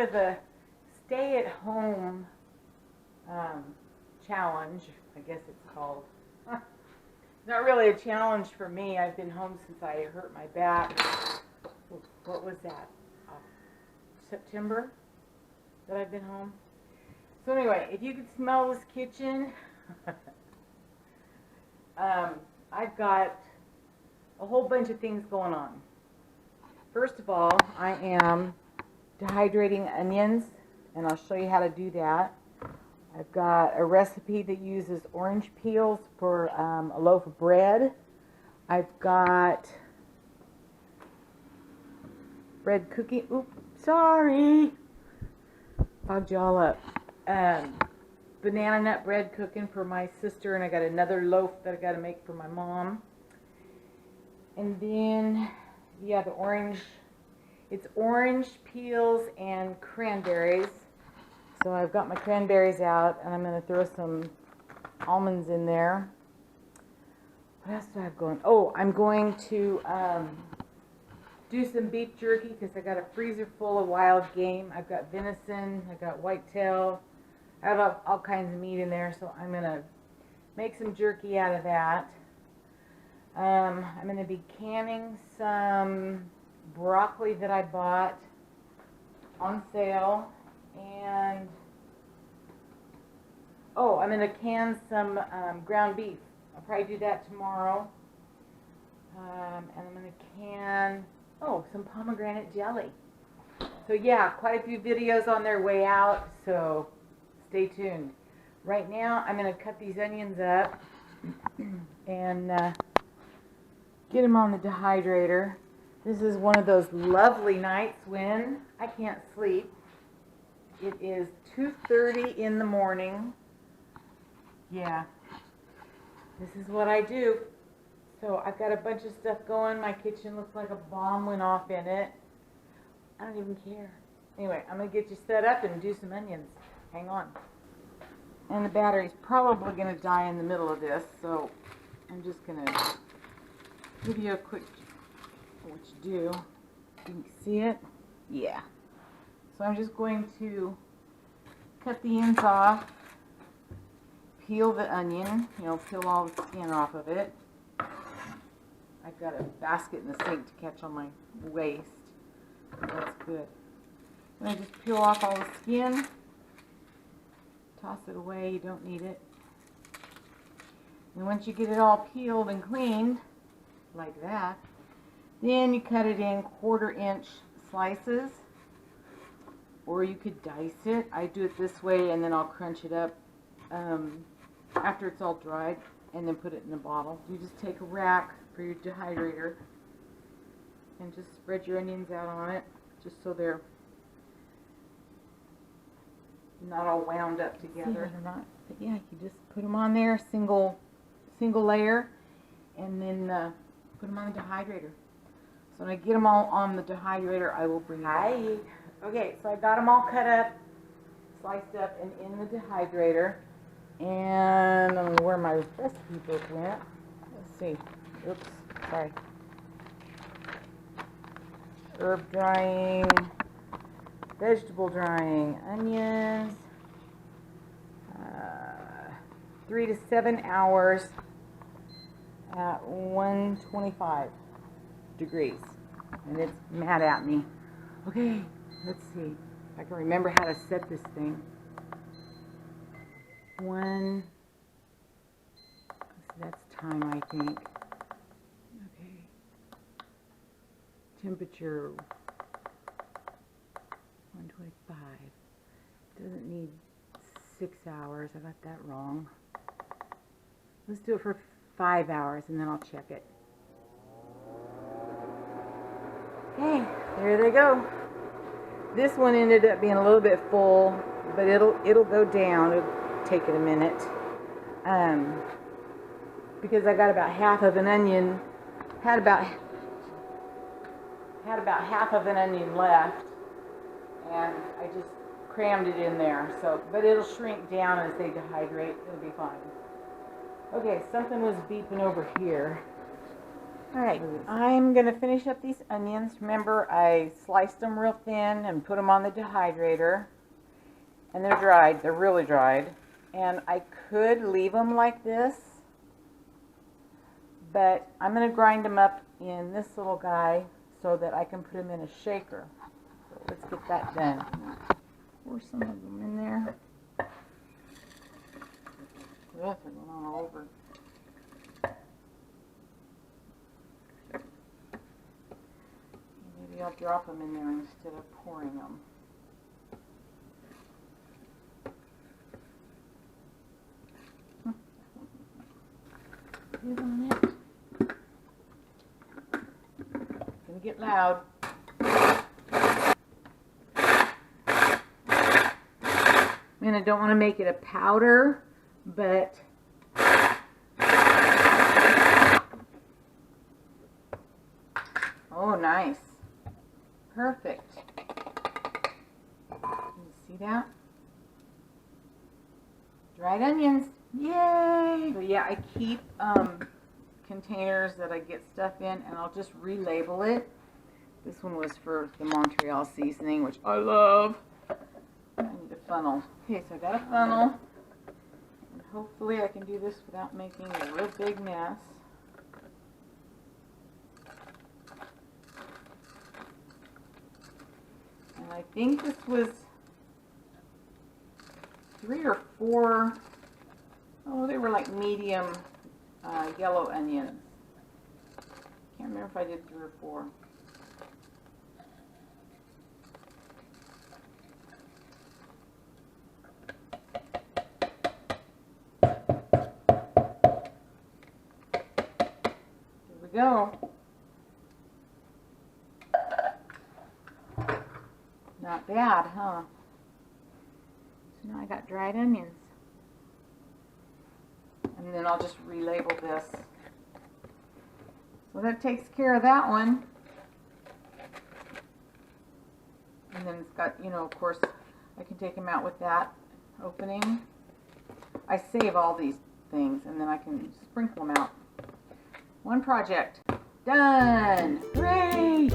part of the stay-at-home challenge, I guess it's called. It's not really a challenge for me. I've been home since I hurt my back. What was that? September that I've been home. So anyway, if you could smell this kitchen, I've got a whole bunch of things going on. First of all, I am dehydrating onions, and I'll show you how to do that. I've got a recipe that uses orange peels for a loaf of bread. I've got bread cooking. Oops, sorry. Fogged you all up. Banana nut bread cooking for my sister, and I got another loaf that I got to make for my mom. And then, yeah, the orange. It's orange peels and cranberries. So I've got my cranberries out, and I'm going to throw some almonds in there. What else do I have going? Oh, I'm going to do some beef jerky because I got a freezer full of wild game. I've got venison, I've got whitetail, I have all kinds of meat in there, so I'm going to make some jerky out of that. I'm going to be canning some broccoli that I bought on sale. And, oh, I'm going to can some ground beef. I'll probably do that tomorrow. And I'm going to can, oh, some pomegranate jelly. So, yeah, quite a few videos on their way out, so stay tuned. Right now, I'm going to cut these onions up and get them on the dehydrator. This is one of those lovely nights when I can't sleep. It is 2:30 in the morning. Yeah, this is what I do. So I've got a bunch of stuff going. My kitchen looks like a bomb went off in it. I don't even care. Anyway, I'm going to get you set up and do some onions. Hang on. And the battery's probably going to die in the middle of this, so I'm just going to give you a quick what you do. You can see it? Yeah. So I'm just going to cut the ends off, peel the onion, peel all the skin off of it. I've got a basket in the sink to catch on my waist. That's good. And I just peel off all the skin, toss it away, you don't need it. And once you get it all peeled and cleaned, like that, then you cut it in 1/4 inch slices. Or you could dice it. I do it this way, and then I'll crunch it up after it's all dried, and then put it in a bottle. You just take a rack for your dehydrator and just spread your onions out on it, just so they're not all wound up together. Or not. But yeah, you just put them on there, single layer, and then put them on the dehydrator. So when I get them all on the dehydrator, I will bring them back. Okay, so I got them all cut up, sliced up, and in the dehydrator. And I don't know where my recipe book went. Let's see. Oops, sorry. Herb drying, vegetable drying, onions. 3 to 7 hours at 125 degrees. And it's mad at me. Okay. Let's see if I can remember how to set this thing. That's time, I think. Okay. Temperature 125. Doesn't need 6 hours. I got that wrong. Let's do it for 5 hours and then I'll check it. Okay, there they go. This one ended up being a little bit full, but it'll go down. It'll take it a minute. Because I got about half of an onion, had about half of an onion left, and I just crammed it in there. So, but it'll shrink down as they dehydrate. It'll be fine. Okay, something was beeping over here. Alright, I'm going to finish up these onions. Remember, I sliced them real thin and put them on the dehydrator. And they're dried. They're really dried. And I could leave them like this, but I'm going to grind them up in this little guy so that I can put them in a shaker. So let's get that done. Pour some of them in there. Ugh, they're going all over. Maybe I'll drop them in there instead of pouring them. On it. It's gonna get loud. And I don't want to make it a powder, but oh, nice, perfect. You see that? Dried onions. Yay! So yeah, I keep containers that I get stuff in, and I'll just relabel it. This one was for the Montreal seasoning, which I love. I need a funnel. Okay, so I got a funnel, and hopefully I can do this without making a real big mess. And I think this was 3 or 4. Oh, they were like medium yellow onions. Can't remember if I did 3 or 4. Here we go. Not bad, huh? So now I got dried onions. And then I'll just relabel this. So that takes care of that one. And then it's got, you know, of course, I can take them out with that opening. I save all these things and then I can sprinkle them out. One project done. Hooray!